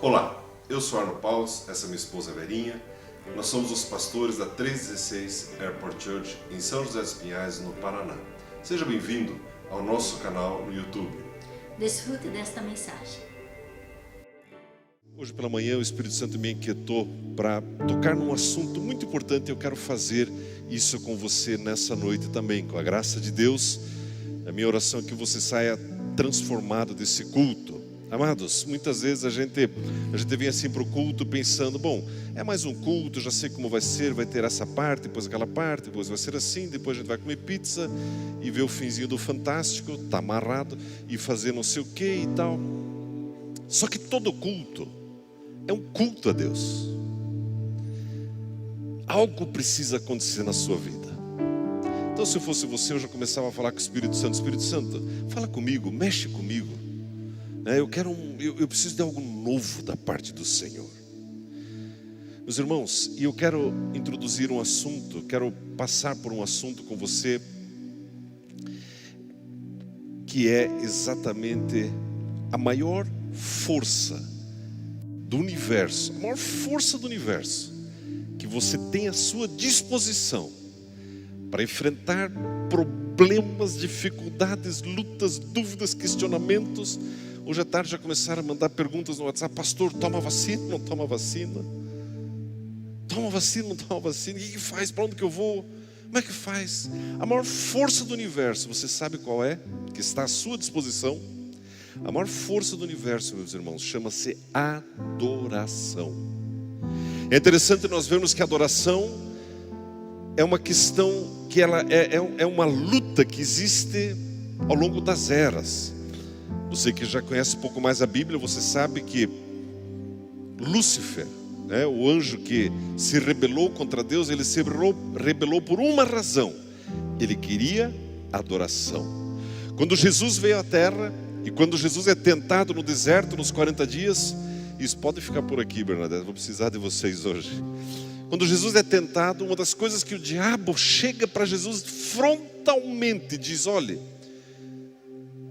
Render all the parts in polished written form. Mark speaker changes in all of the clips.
Speaker 1: Olá, eu sou Arno Paus, essa é minha esposa Verinha. Nós somos os pastores da 316 Airport Church em São José dos Pinhais, no Paraná. Seja bem-vindo ao nosso canal no YouTube.
Speaker 2: Desfrute desta mensagem.
Speaker 3: Hoje pela manhã o Espírito Santo me inquietou para tocar num assunto muito importante. Eu quero fazer isso com você nessa noite também, com a graça de Deus. A minha oração é que você saia transformado desse culto. Amados, muitas vezes a gente vem assim para o culto pensando, bom, é mais um culto, já sei como vai ser, vai ter essa parte, depois aquela parte, depois vai ser assim, depois a gente vai comer pizza e ver o finzinho do Fantástico, tá amarrado, e fazer não sei o que e tal. Só que todo culto é um culto a Deus. Algo precisa acontecer na sua vida. Então, se eu fosse você, eu já começava a falar com o Espírito Santo. Espírito Santo, fala comigo, mexe comigo. Eu preciso de algo novo da parte do Senhor. Meus irmãos, e eu quero introduzir um assunto, quero passar por um assunto com você, que é exatamente a maior força do universo, a maior força do universo, que você tem à sua disposição para enfrentar problemas, dificuldades, lutas, dúvidas, questionamentos. Hoje à tarde já começaram a mandar perguntas no WhatsApp: pastor, toma vacina, não toma vacina? Toma vacina, não toma vacina? O que faz? Para onde que eu vou? Como é que faz? A maior força do universo, você sabe qual é? Que está à sua disposição. A maior força do universo, meus irmãos, chama-se adoração. É interessante nós vermos que a adoração é uma questão que ela é uma luta que existe ao longo das eras. Você que já conhece um pouco mais a Bíblia, você sabe que Lúcifer, o anjo que se rebelou contra Deus, ele se rebelou por uma razão: ele queria adoração. Quando Jesus veio à terra, e quando Jesus é tentado no deserto nos 40 dias, isso pode ficar por aqui, Bernadette, vou precisar de vocês hoje. Quando Jesus é tentado, uma das coisas que o diabo chega para Jesus frontalmente, diz: olha,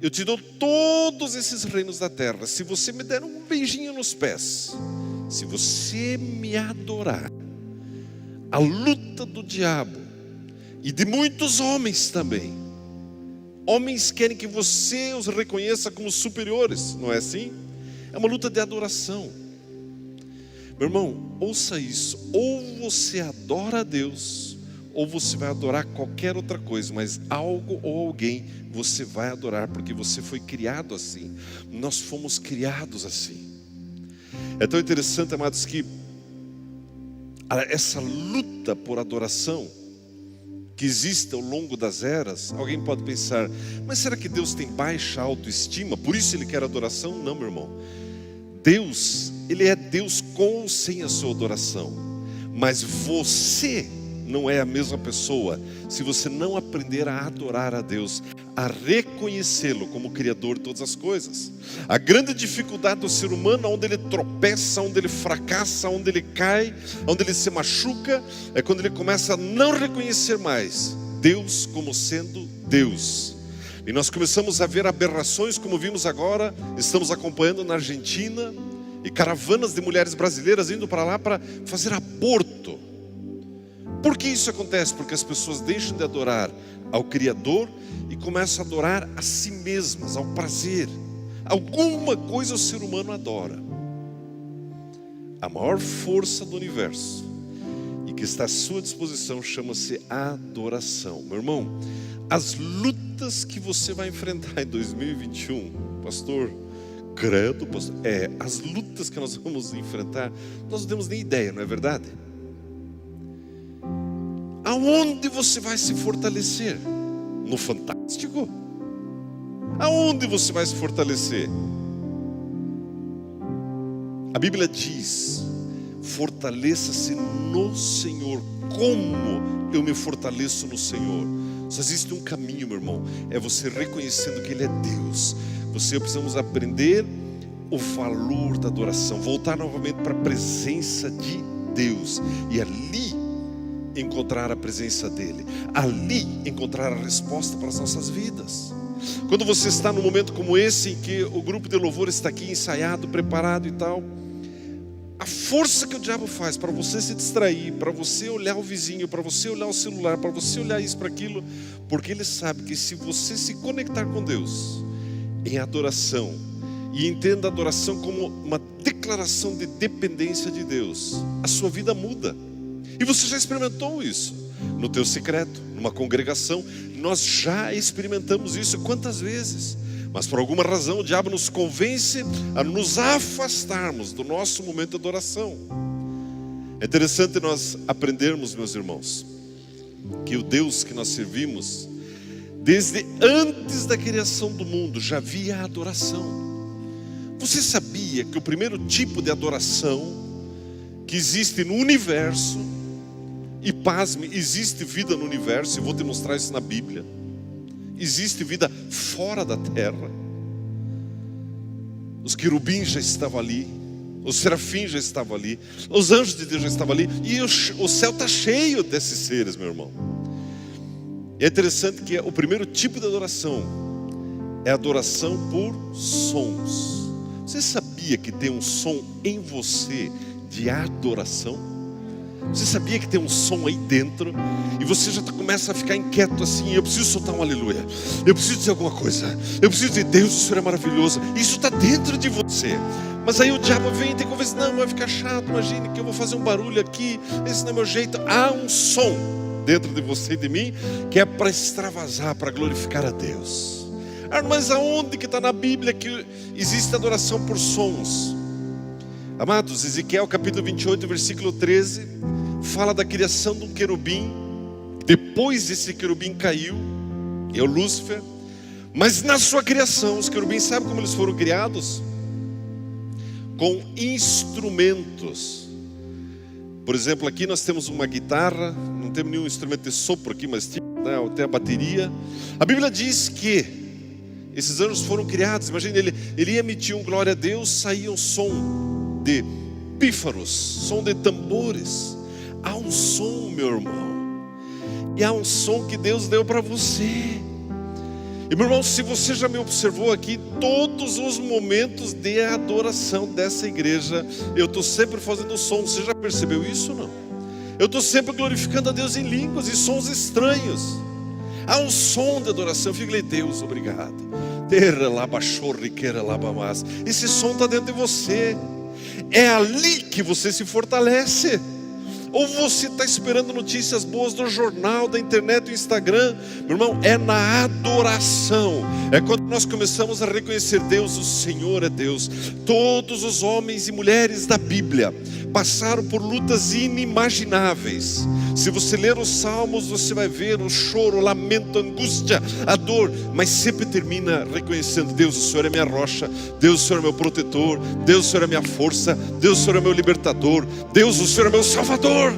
Speaker 3: eu te dou todos esses reinos da terra, se você me der um beijinho nos pés, se você me adorar. A luta do diabo e de muitos homens também. Homens querem que você os reconheça como superiores, não é assim? É uma luta de adoração. Meu irmão, ouça isso: ou você adora a Deus, ou você vai adorar qualquer outra coisa, mas algo ou alguém você vai adorar, porque você foi criado assim. Nós fomos criados assim. É tão interessante, amados, que essa luta por adoração que existe ao longo das eras. Alguém pode pensar: mas será que Deus tem baixa autoestima, por isso Ele quer adoração? Não, meu irmão. Deus, Ele é Deus com ou sem a sua adoração. Mas você não é a mesma pessoa se você não aprender a adorar a Deus, a reconhecê-lo como Criador de todas as coisas. A grande dificuldade do ser humano, onde ele tropeça, onde ele fracassa, onde ele cai, onde ele se machuca, é quando ele começa a não reconhecer mais Deus como sendo Deus. E nós começamos a ver aberrações, como vimos agora, estamos acompanhando na Argentina, e caravanas de mulheres brasileiras indo para lá para fazer aborto. Por que isso acontece? Porque as pessoas deixam de adorar ao Criador e começam a adorar a si mesmas, ao prazer. Alguma coisa o ser humano adora. A maior força do universo e que está à sua disposição chama-se adoração. Meu irmão, as lutas que você vai enfrentar em 2021, pastor, credo, pastor, as lutas que nós vamos enfrentar, nós não temos nem ideia, não é verdade? Aonde você vai se fortalecer? No Fantástico? Aonde você vai se fortalecer? A Bíblia diz: fortaleça-se no Senhor. Como eu me fortaleço no Senhor? Só existe um caminho, meu irmão: é você reconhecendo que Ele é Deus. Precisamos aprender o valor da adoração, voltar novamente para a presença de Deus, e ali encontrar a presença dEle, ali encontrar a resposta para as nossas vidas. Quando você está num momento como esse, em que o grupo de louvor está aqui ensaiado, preparado e tal, a força que o diabo faz para você se distrair, para você olhar o vizinho, para você olhar o celular, para você olhar isso, para aquilo, porque ele sabe que se você se conectar com Deus em adoração, e entenda a adoração como uma declaração de dependência de Deus, a sua vida muda. E você já experimentou isso no teu secreto, numa congregação. Nós já experimentamos isso quantas vezes? Mas por alguma razão o diabo nos convence a nos afastarmos do nosso momento de adoração. É interessante nós aprendermos, meus irmãos, que o Deus que nós servimos, desde antes da criação do mundo, já havia a adoração. Você sabia que o primeiro tipo de adoração que existe no universo, e pasme, existe vida no universo, e vou te mostrar isso na Bíblia, existe vida fora da terra. Os querubins já estavam ali, os serafins já estavam ali, os anjos de Deus já estavam ali, e o céu está cheio desses seres, meu irmão. É interessante que o primeiro tipo de adoração é adoração por sons. Você sabia que tem um som em você de adoração? Você sabia que tem um som aí dentro? E você já começa a ficar inquieto assim: eu preciso soltar um aleluia, eu preciso dizer alguma coisa, eu preciso dizer, Deus, o Senhor é maravilhoso. Isso está dentro de você. Mas aí o diabo vem e tem conversa: não, vai ficar chato, imagine que eu vou fazer um barulho aqui, esse não é meu jeito. Há um som dentro de você e de mim que é para extravasar, para glorificar a Deus. Mas aonde que está na Bíblia que existe adoração por sons? Amados, Ezequiel capítulo 28, versículo 13, fala da criação de um querubim. Depois esse querubim caiu, é o Lúcifer. Mas na sua criação, os querubins, sabe como eles foram criados? Com instrumentos. Por exemplo, aqui nós temos uma guitarra, não temos nenhum instrumento de sopro aqui, mas tem a bateria. A Bíblia diz que esses anjos foram criados. Imagina, ele ia emitir um glória a Deus, saía um som de pífaros, som de tambores. Há um som, meu irmão, e há um som que Deus deu para você. E meu irmão, se você já me observou aqui, todos os momentos de adoração dessa igreja, eu estou sempre fazendo som. Você já percebeu isso ou não? Eu estou sempre glorificando a Deus em línguas e sons estranhos. Há um som de adoração. Eu fico, Deus, obrigado. Esse som está dentro de você. É ali que você se fortalece. Ou você está esperando notícias boas do jornal, da internet, do Instagram? Meu irmão, é na adoração. É quando nós começamos a reconhecer Deus, o Senhor é Deus. Todos os homens e mulheres da Bíblia passaram por lutas inimagináveis. Se você ler os Salmos, você vai ver o choro, o lamento, a angústia, a dor, mas sempre termina reconhecendo: Deus, o Senhor é minha rocha, Deus, o Senhor é meu protetor, Deus, o Senhor é minha força, Deus, o Senhor é meu libertador, Deus, o Senhor é meu salvador.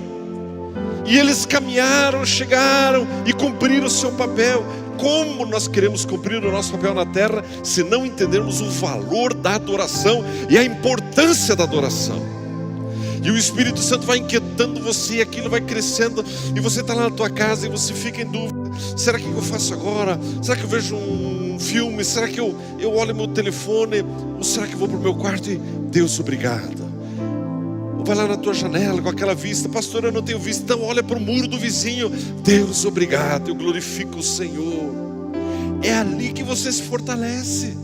Speaker 3: E eles caminharam, chegaram e cumpriram o seu papel. Como nós queremos cumprir o nosso papel na terra se não entendermos o valor da adoração e a importância da adoração? E o Espírito Santo vai inquietando você, e aquilo vai crescendo, e você está lá na tua casa e você fica em dúvida: será que eu faço agora? Será que eu vejo um filme? Será que eu olho meu telefone? Ou será que eu vou para o meu quarto e Deus, obrigado? Ou vai lá na tua janela com aquela vista: pastor, eu não tenho vista. Então olha para o muro do vizinho: Deus, obrigado, eu glorifico o Senhor. É ali que você se fortalece.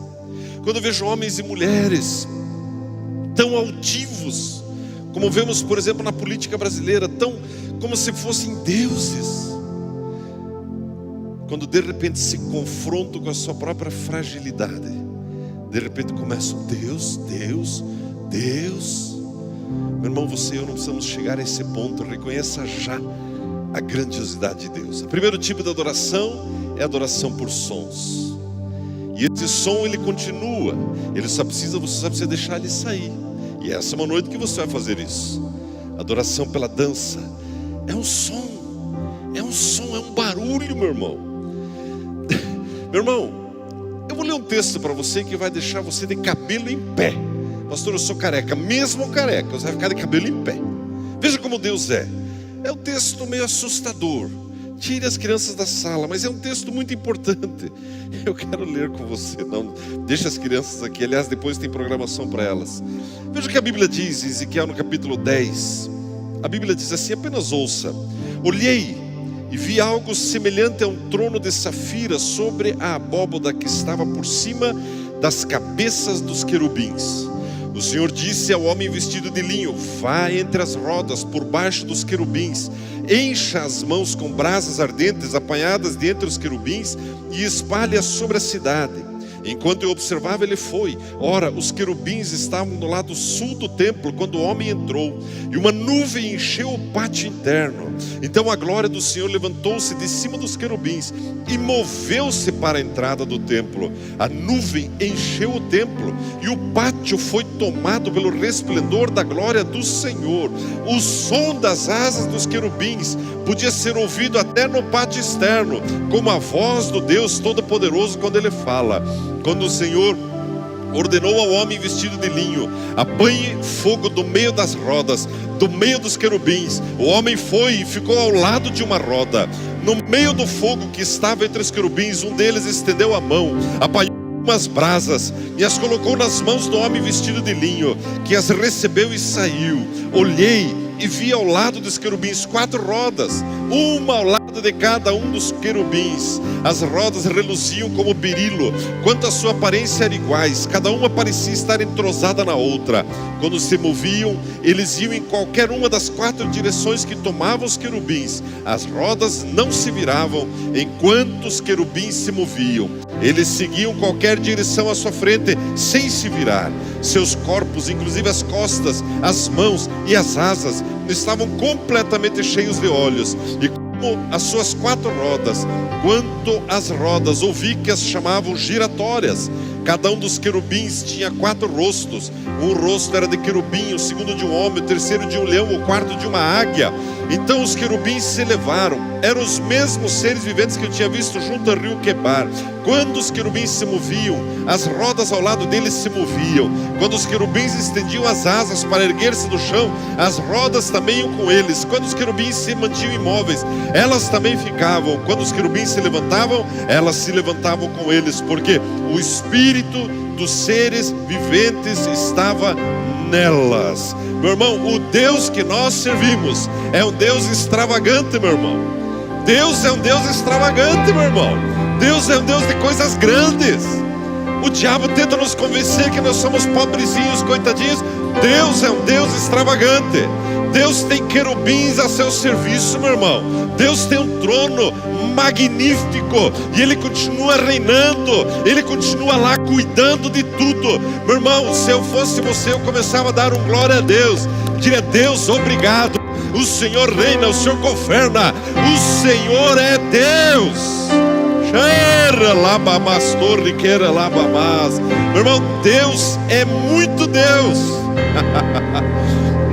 Speaker 3: Quando eu vejo homens e mulheres tão altivos, como vemos, por exemplo, na política brasileira, tão como se fossem deuses, quando de repente se confrontam com a sua própria fragilidade, de repente começam: Deus, Deus, Deus. Meu irmão, você e eu não precisamos chegar a esse ponto. Reconheça já a grandiosidade de Deus. O primeiro tipo de adoração é a adoração por sons. E esse som, ele continua. Ele você só precisa deixar ele sair. E essa é uma noite que você vai fazer isso. Adoração pela dança é um som, é um barulho, meu irmão. Meu irmão, eu vou ler um texto para você que vai deixar você de cabelo em pé. Pastor, eu sou careca. Mesmo careca, você vai ficar de cabelo em pé. Veja como Deus é. É um texto meio assustador. Tire as crianças da sala, mas é um texto muito importante. Eu quero ler com você. Não, deixa as crianças aqui. Aliás, depois tem programação para elas. Veja o que a Bíblia diz em Ezequiel no capítulo 10. A Bíblia diz assim, apenas ouça. Olhei e vi algo semelhante a um trono de safira sobre a abóboda que estava por cima das cabeças dos querubins. O Senhor disse ao homem vestido de linho: vá entre as rodas, por baixo dos querubins, encha as mãos com brasas ardentes apanhadas de entre os querubins e espalhe-as sobre a cidade. Enquanto eu observava, ele foi. Ora, os querubins estavam no lado sul do templo quando o homem entrou, e uma nuvem encheu o pátio interno. Então a glória do Senhor levantou-se de cima dos querubins e moveu-se para a entrada do templo. A nuvem encheu o templo e o pátio foi tomado pelo resplendor da glória do Senhor. O som das asas dos querubins podia ser ouvido até no pátio externo, como a voz do Deus Todo-Poderoso quando ele fala. Quando o Senhor ordenou ao homem vestido de linho: apanhe fogo do meio das rodas, do meio dos querubins, o homem foi e ficou ao lado de uma roda. No meio do fogo que estava entre os querubins, um deles estendeu a mão, apanhou umas brasas e as colocou nas mãos do homem vestido de linho, que as recebeu e saiu. Olhei e vi ao lado dos querubins 4 rodas, uma ao lado de cada um dos querubins. As rodas reluziam como berilo, quanto a sua aparência era iguais, cada uma parecia estar entrosada na outra. Quando se moviam, eles iam em qualquer uma das 4 direções que tomavam os querubins. As rodas não se viravam enquanto os querubins se moviam. Eles seguiam qualquer direção à sua frente sem se virar. Seus corpos, inclusive as costas, as mãos e as asas, estavam completamente cheios de olhos. E como as suas 4 rodas, quanto às rodas, ouvi que as chamavam giratórias. Cada um dos querubins tinha 4 rostos. Um rosto era de querubim, o segundo de um homem, o terceiro de um leão, o quarto de uma águia. Então os querubins se elevaram. Eram os mesmos seres viventes que eu tinha visto junto ao rio Quebar. Quando os querubins se moviam, as rodas ao lado deles se moviam. Quando os querubins estendiam as asas para erguer-se do chão, as rodas também iam com eles. Quando os querubins se mantinham imóveis, elas também ficavam. Quando os querubins se levantavam, elas se levantavam com eles, porque o Espírito dos seres viventes estava nelas. Meu irmão, o Deus que nós servimos é um Deus extravagante, meu irmão. Deus é um Deus extravagante, meu irmão. Deus é um Deus de coisas grandes. O diabo tenta nos convencer que nós somos pobrezinhos, coitadinhos. Deus é um Deus extravagante. Deus tem querubins a seu serviço, meu irmão. Deus tem um trono magnífico e Ele continua reinando. Ele continua lá cuidando de tudo. Meu irmão, se eu fosse você, eu começava a dar um glória a Deus. Diria: Deus, obrigado. O Senhor reina, o Senhor governa. O Senhor é Deus. Meu irmão, Deus é muito Deus.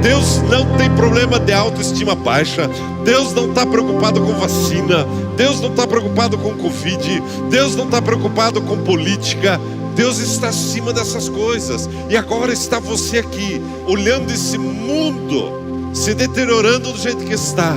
Speaker 3: Deus não tem problema de autoestima baixa. Deus não está preocupado com vacina. Deus não está preocupado com Covid. Deus não está preocupado com política. Deus está acima dessas coisas. E agora está você aqui, olhando esse mundo se deteriorando do jeito que está.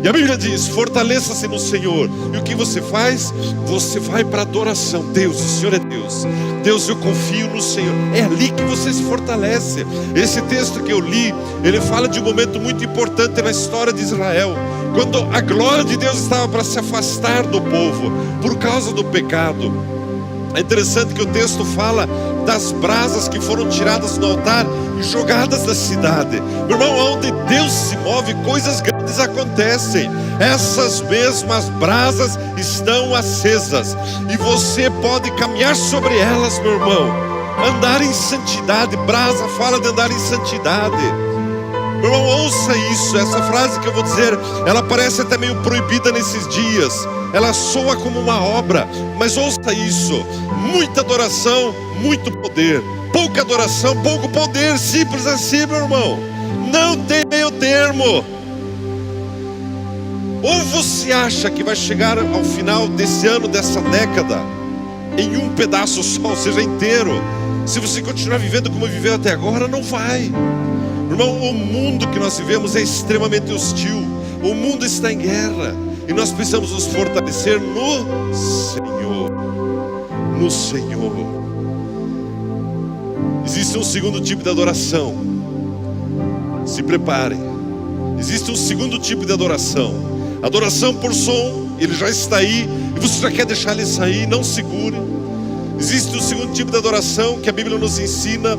Speaker 3: E a Bíblia diz: fortaleça-se no Senhor. E o que você faz? Você vai para a adoração. Deus, o Senhor é Deus. Deus, eu confio no Senhor. É ali que você se fortalece. Esse texto que eu li, ele fala de um momento muito importante na história de Israel, quando a glória de Deus estava para se afastar do povo por causa do pecado. É interessante que o texto fala das brasas que foram tiradas do altar e jogadas da cidade. Meu irmão, onde Deus se move, coisas grandes acontecem. Essas mesmas brasas estão acesas e você pode caminhar sobre elas, meu irmão. Andar em santidade. Brasa fala de andar em santidade. Meu irmão, ouça isso. Essa frase que eu vou dizer, ela parece até meio proibida nesses dias. Ela soa como uma obra, mas ouça isso: muita adoração, muito poder. Pouca adoração, pouco poder. Simples assim, meu irmão. Não tem meio termo. Ou você acha que vai chegar ao final desse ano, dessa década, em um pedaço só, ou seja, inteiro. Se você continuar vivendo como viveu até agora, não vai. Irmão, o mundo que nós vivemos é extremamente hostil. O mundo está em guerra. E nós precisamos nos fortalecer no Senhor. No Senhor. Existe um segundo tipo de adoração. Se preparem. Existe um segundo tipo de adoração. Adoração por som. Ele já está aí e você já quer deixar ele sair. Não segure. Existe um segundo tipo de adoração que a Bíblia nos ensina,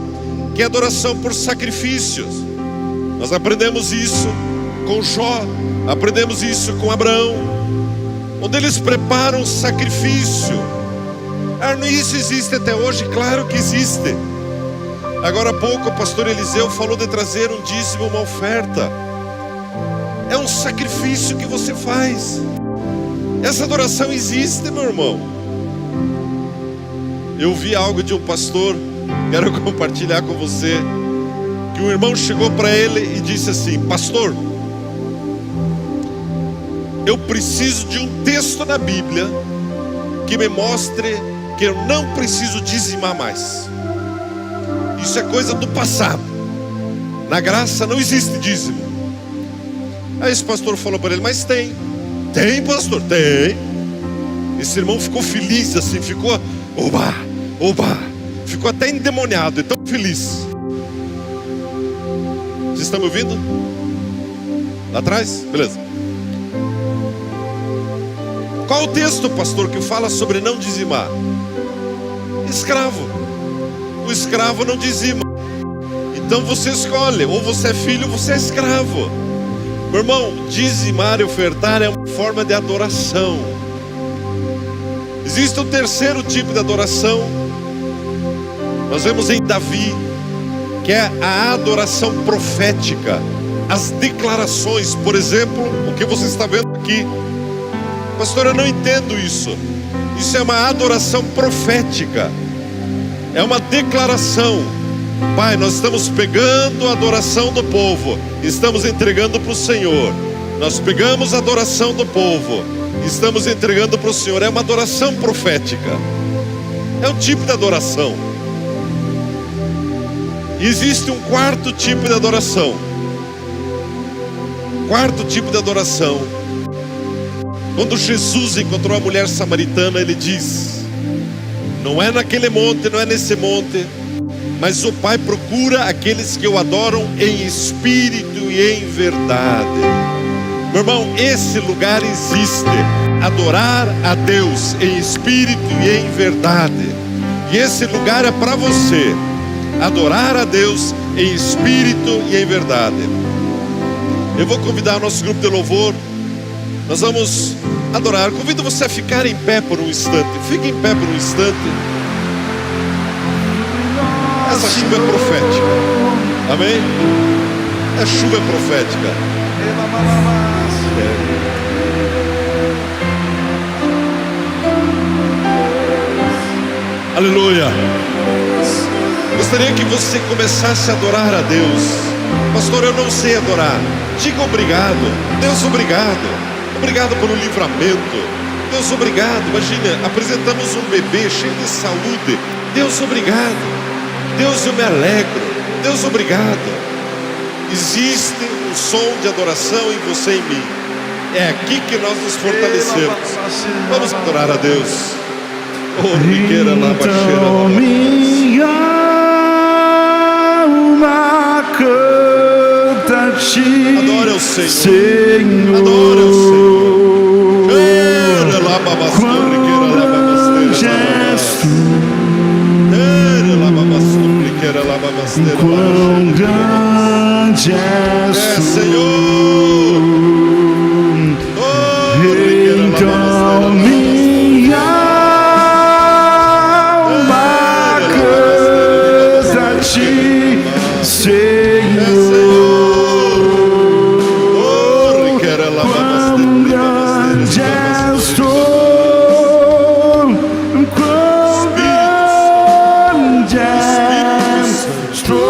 Speaker 3: que é adoração por sacrifícios. Nós aprendemos isso com Jó, aprendemos isso com Abraão, onde eles preparam sacrifício. Isso existe até hoje? Claro que existe. Agora há pouco o pastor Eliseu falou de trazer um dízimo, uma oferta. É um sacrifício que você faz. Essa adoração existe, meu irmão. Eu vi algo de um pastor, quero compartilhar com você, que um irmão chegou para ele e disse assim: pastor, eu preciso de um texto na Bíblia que me mostre que eu não preciso dizimar mais. Isso é coisa do passado. Na graça não existe dízimo. Aí esse pastor falou para ele: mas tem. Tem, pastor, tem. Esse irmão ficou feliz assim, ficou oba, oba, ficou até endemoniado, tão feliz. Vocês estão me ouvindo? Lá atrás? Beleza. Qual o texto, pastor, que fala sobre não dizimar? Escravo. O escravo não dizima. Então você escolhe, ou você é filho ou você é escravo. Meu irmão, dizimar e ofertar é uma forma de adoração. Existe um terceiro tipo de adoração. Nós vemos em Davi, que é a adoração profética, as declarações. Por exemplo, o que você está vendo aqui. Pastor, eu não entendo isso. Isso é uma adoração profética. É uma declaração. Pai, nós estamos pegando a adoração do povo, estamos entregando para o Senhor. Nós pegamos a adoração do povo, estamos entregando para o Senhor. É uma adoração profética. É um tipo de adoração. E existe um quarto tipo de adoração. Quarto tipo de adoração. Quando Jesus encontrou a mulher samaritana, ele diz: não é naquele monte, não é nesse monte, mas o Pai procura aqueles que o adoram em espírito e em verdade. Meu irmão, esse lugar existe. Adorar a Deus em espírito e em verdade. E esse lugar é para você. Adorar a Deus em espírito e em verdade. Eu vou convidar o nosso grupo de louvor. Nós vamos adorar. Convido você a ficar em pé por um instante. Fique em pé por um instante. Essa chuva é profética. Amém? A chuva é profética. Aleluia. Gostaria que você começasse a adorar a Deus. Pastor, eu não sei adorar. Diga obrigado. Deus, obrigado. Obrigado pelo livramento. Deus, obrigado. Imagina, apresentamos um bebê cheio de saúde. Deus, obrigado. Deus, eu me alegro. Deus, obrigado. Existe um som de adoração em você e em mim. É aqui que nós nos fortalecemos. Vamos adorar a Deus. Oh, riqueira lá, baixeira.
Speaker 4: Minha alma canta-te.
Speaker 3: Adora o Senhor. Adora o Senhor.
Speaker 4: Quão grande és tu,
Speaker 3: Senhor.
Speaker 4: então minha alma canta-te, Senhor. Quão grande és tu, quão grande és tu.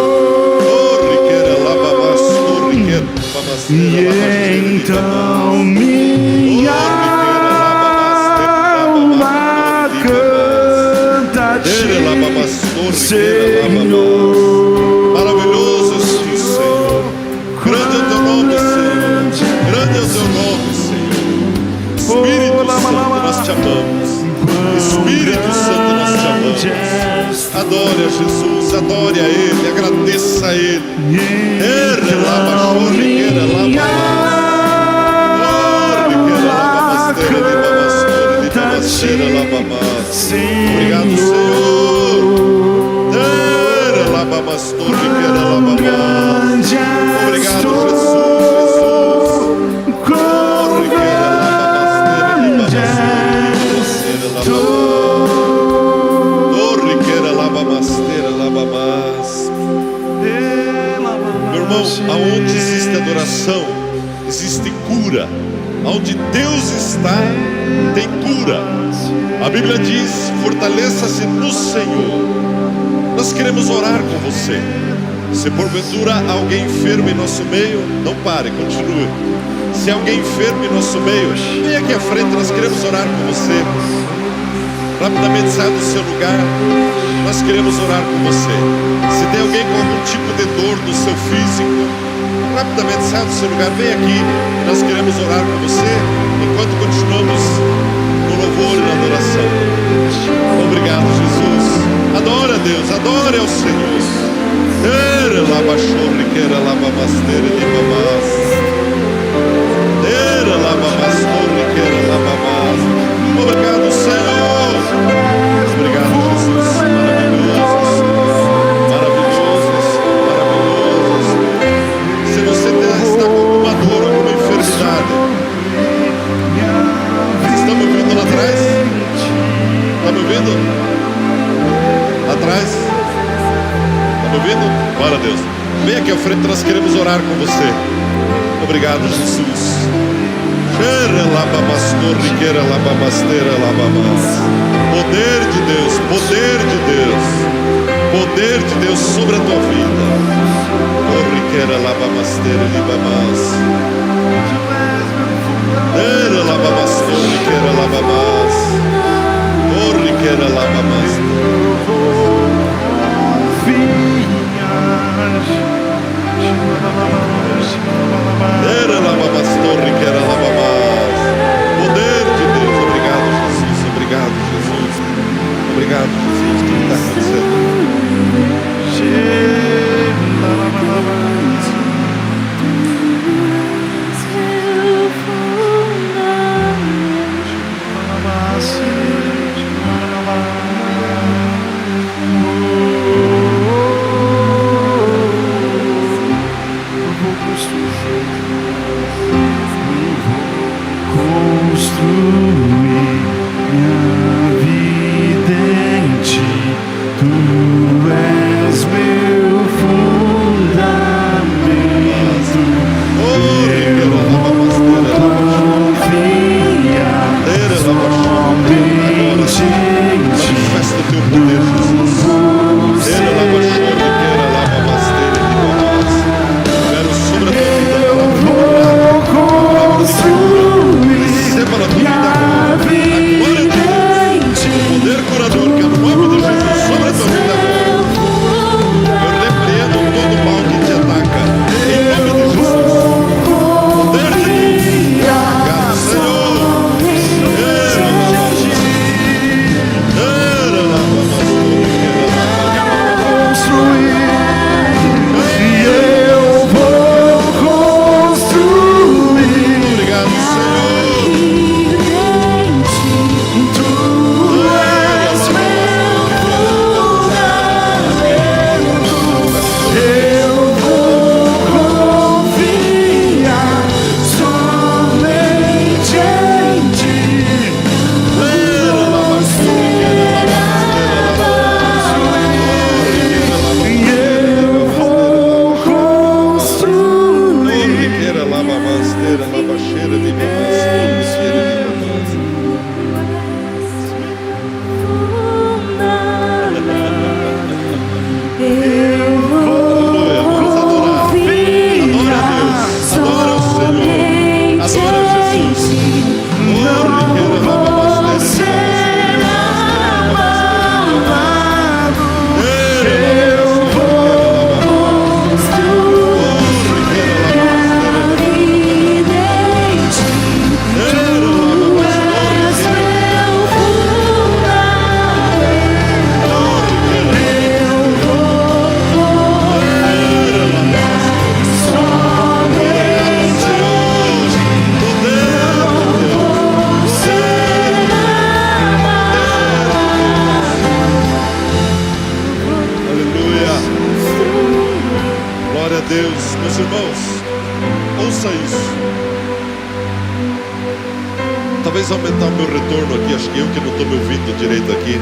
Speaker 3: Adore a Jesus, adore a Ele, agradeça a Ele. Obrigado, Senhor. Obrigado, Jesus. Meu irmão, aonde existe adoração, existe cura. Aonde Deus está, tem cura. A Bíblia diz: fortaleça-se no Senhor. Nós queremos orar com você. Se porventura há alguém enfermo em nosso meio, não pare, continue. Se há alguém enfermo em nosso meio, vem aqui à frente, nós queremos orar com você. Rapidamente saia do seu lugar, nós queremos orar com você. Se tem alguém com algum tipo de dor no seu físico, rapidamente saia do seu lugar, vem aqui, nós queremos orar com você, enquanto continuamos no louvor e na adoração. Obrigado, Jesus. Adora a Deus, adore ao Senhor. Obrigado, Senhor. Obrigado, Jesus. Maravilhoso, maravilhoso, maravilhoso. Se você está com alguma dor, alguma enfermidade, estão me ouvindo lá atrás? Está me ouvindo? Lá atrás? Está me ouvindo? Glória a Deus. Vem aqui à frente, nós queremos orar com você. Obrigado, Jesus. Poder de Deus, poder de Deus, poder de Deus sobre a tua vida. Poder de Deus, obrigado, Jesus, obrigado, Jesus, obrigado, Jesus. O que está acontecendo? Vamos aumentar o meu retorno aqui. Acho que eu que não estou me ouvindo direito aqui.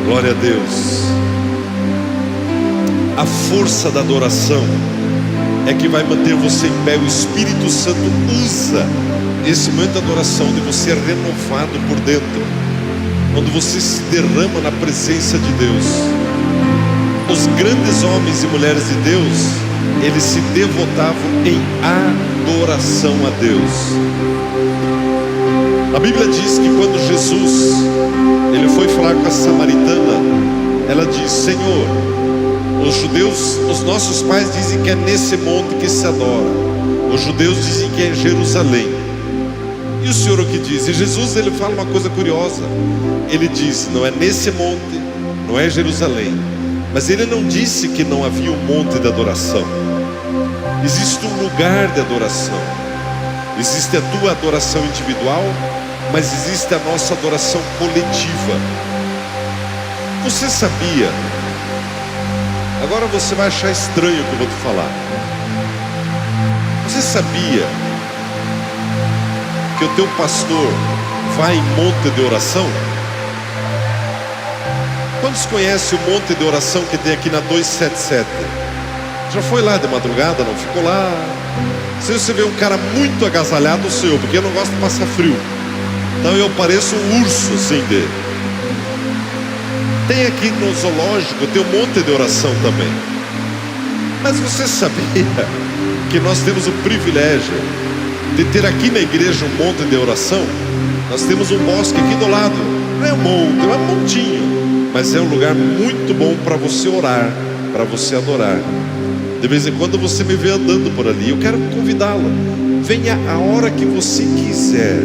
Speaker 3: Glória a Deus. A força da adoração é que vai manter você em pé. O Espírito Santo usa esse momento de adoração, onde você é renovado por dentro, quando você se derrama na presença de Deus. Os grandes homens e mulheres de Deus, eles se devotavam em adoração a Deus. A Bíblia diz que quando Jesus ele foi falar com a samaritana, ela diz: Senhor, os judeus, os nossos pais dizem que é nesse monte que se adora, os judeus dizem que é em Jerusalém. E o Senhor o que diz? E Jesus ele fala uma coisa curiosa. Ele diz: não é nesse monte, não é Jerusalém. Mas ele não disse que não havia um monte de adoração. Existe um lugar de adoração. Existe a tua adoração individual, mas existe a nossa adoração coletiva. Você sabia? Agora você vai achar estranho o que eu vou te falar. Você sabia que o teu pastor vai em monte de oração? Quantos conhecem o monte de oração que tem aqui na 277? Já foi lá de madrugada, não ficou lá? Se você vê um cara muito agasalhado, sou eu, porque eu não gosto de passar frio. Então eu pareço um urso assim dele. Tem aqui no zoológico, tem um monte de oração também. Mas você sabia que nós temos o privilégio de ter aqui na igreja um monte de oração? Nós temos um bosque aqui do lado. Não é um monte, é um montinho, mas é um lugar muito bom para você orar, para você adorar. De vez em quando você me vê andando por ali. Eu quero convidá-lo. Venha a hora que você quiser.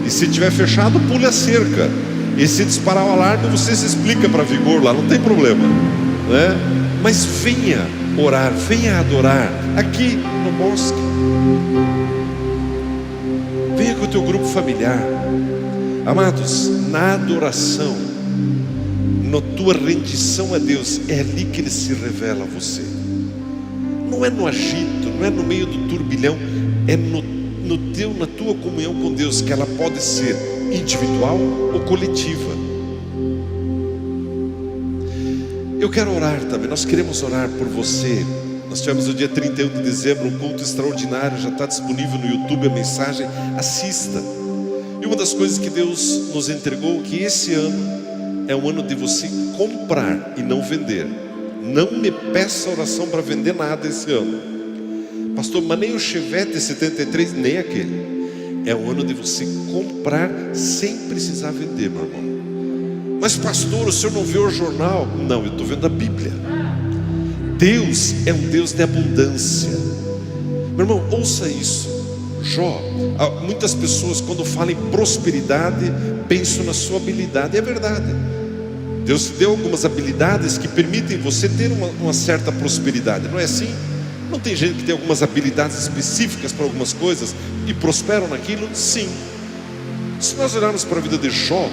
Speaker 3: E se tiver fechado, pule a cerca. E se disparar o alarme, você se explica para Vigor lá, não tem problema, né? Mas venha orar, venha adorar aqui no bosque. Venha com o teu grupo familiar. Amados, na adoração, na tua rendição a Deus, é ali que Ele se revela a você. Não é no agito, não é no meio do turbilhão, é na tua comunhão com Deus, que ela pode ser individual ou coletiva. Eu quero orar também, nós queremos orar por você. Nós tivemos o dia 31 de dezembro um culto extraordinário, já está disponível no YouTube a mensagem, assista. E uma das coisas que Deus nos entregou, que esse ano é um ano de você comprar e não vender. Não me peça oração para vender nada esse ano, pastor, mas nem o Chevette 73, nem aquele. É um ano de você comprar sem precisar vender, meu irmão. Mas pastor, o senhor não vê o jornal? Não, eu estou vendo a Bíblia. Deus é um Deus de abundância. Meu irmão, ouça isso. Jó, muitas pessoas quando falam em prosperidade pensam na sua habilidade. É verdade, Deus te deu algumas habilidades que permitem você ter uma certa prosperidade, não é assim? Não tem gente que tem algumas habilidades específicas para algumas coisas e prosperam naquilo? Sim. Se nós olharmos para a vida de Jó,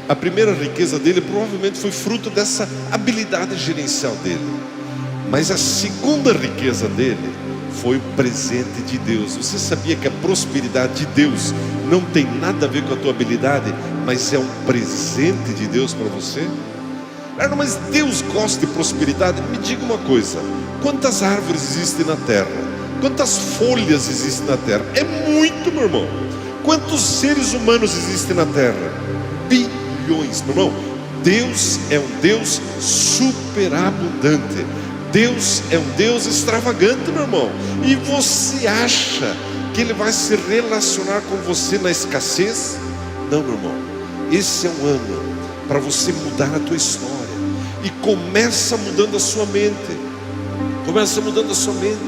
Speaker 3: a primeira riqueza dele provavelmente foi fruto dessa habilidade gerencial dele. Mas a segunda riqueza dele foi o presente de Deus. Você sabia que a prosperidade de Deus não tem nada a ver com a tua habilidade, mas é um presente de Deus para você? Não, mas Deus gosta de prosperidade. Me diga uma coisa: quantas árvores existem na terra? Quantas folhas existem na terra? É muito, meu irmão. Quantos seres humanos existem na terra? Bilhões, meu irmão. Deus é um Deus superabundante. Deus é um Deus extravagante, meu irmão. E você acha que Ele vai se relacionar com você na escassez? Não, meu irmão. Esse é um ano para você mudar a tua história. E começa mudando a sua mente. Começa mudando a sua mente.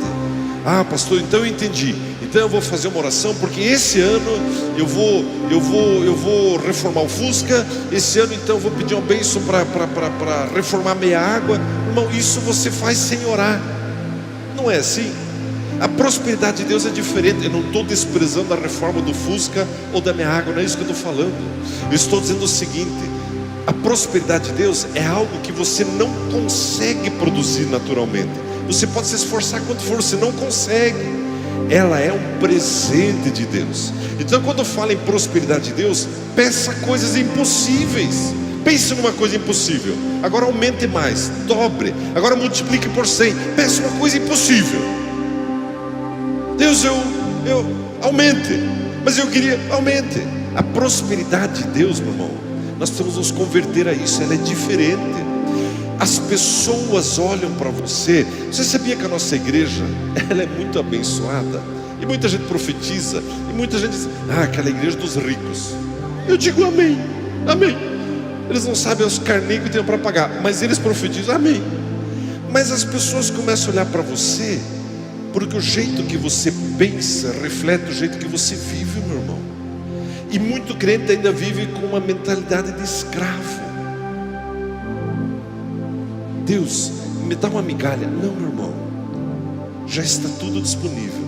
Speaker 3: Ah, pastor, então eu entendi. Então eu vou fazer uma oração, porque esse ano eu vou reformar o Fusca. Esse ano então eu vou pedir uma bênção para reformar meia água. Irmão, isso você faz sem orar. Não é assim? A prosperidade de Deus é diferente. Eu não estou desprezando a reforma do Fusca ou da minha água, não é isso que eu estou falando. Eu estou dizendo o seguinte: a prosperidade de Deus é algo que você não consegue produzir naturalmente. Você pode se esforçar quanto for, você não consegue. ela é um presente de Deus. Então quando fala em prosperidade de Deus, peça coisas impossíveis. Pense numa coisa impossível, agora aumente mais, dobre, agora multiplique por 100. Peça uma coisa impossível. Deus, eu aumente, mas eu queria, aumente. A prosperidade de Deus, meu irmão, nós precisamos nos converter a isso, ela é diferente. As pessoas olham para você. Você sabia que a nossa igreja, ela é muito abençoada? E muita gente profetiza, e muita gente diz, aquela igreja dos ricos. Eu digo amém, amém. Eles não sabem os carneiros que tem para pagar, mas eles profetizam, amém. Mas as pessoas começam a olhar para você, porque o jeito que você pensa reflete o jeito que você vive, meu irmão. E muito crente ainda vive com uma mentalidade de escravo. Deus, me dá uma migalha. Não, meu irmão, já está tudo disponível.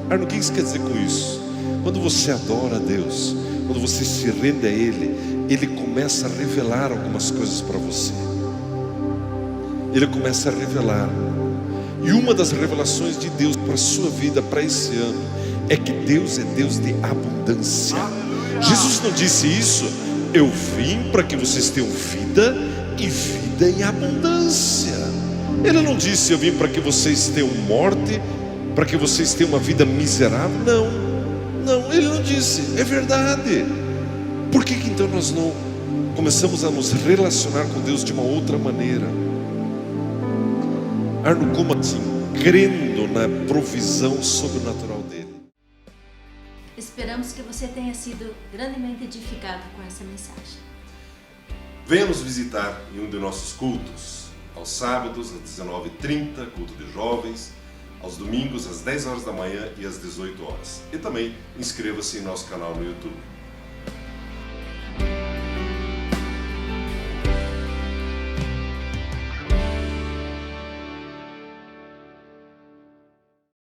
Speaker 3: Arno, o que isso quer dizer com isso? Quando você adora a Deus, quando você se rende a Ele, Ele começa a revelar algumas coisas para você. Ele começa a revelar. E uma das revelações de Deus para a sua vida, para esse ano, é que Deus é Deus de abundância. Jesus não disse isso? Eu vim para que vocês tenham vida e vida em abundância. Ele não disse eu vim para que vocês tenham morte, para que vocês tenham uma vida miserável. Não, ele não disse. É verdade. Por que então nós não começamos a nos relacionar com Deus de uma outra maneira? Arno, como assim? Crendo na provisão sobrenatural dele.
Speaker 2: Esperamos que você tenha sido grandemente edificado com essa mensagem.
Speaker 1: Venha nos visitar em um de nossos cultos, aos sábados às 19h30, culto de jovens, aos domingos às 10 horas da manhã e às 18 horas. E também inscreva-se em nosso canal no YouTube.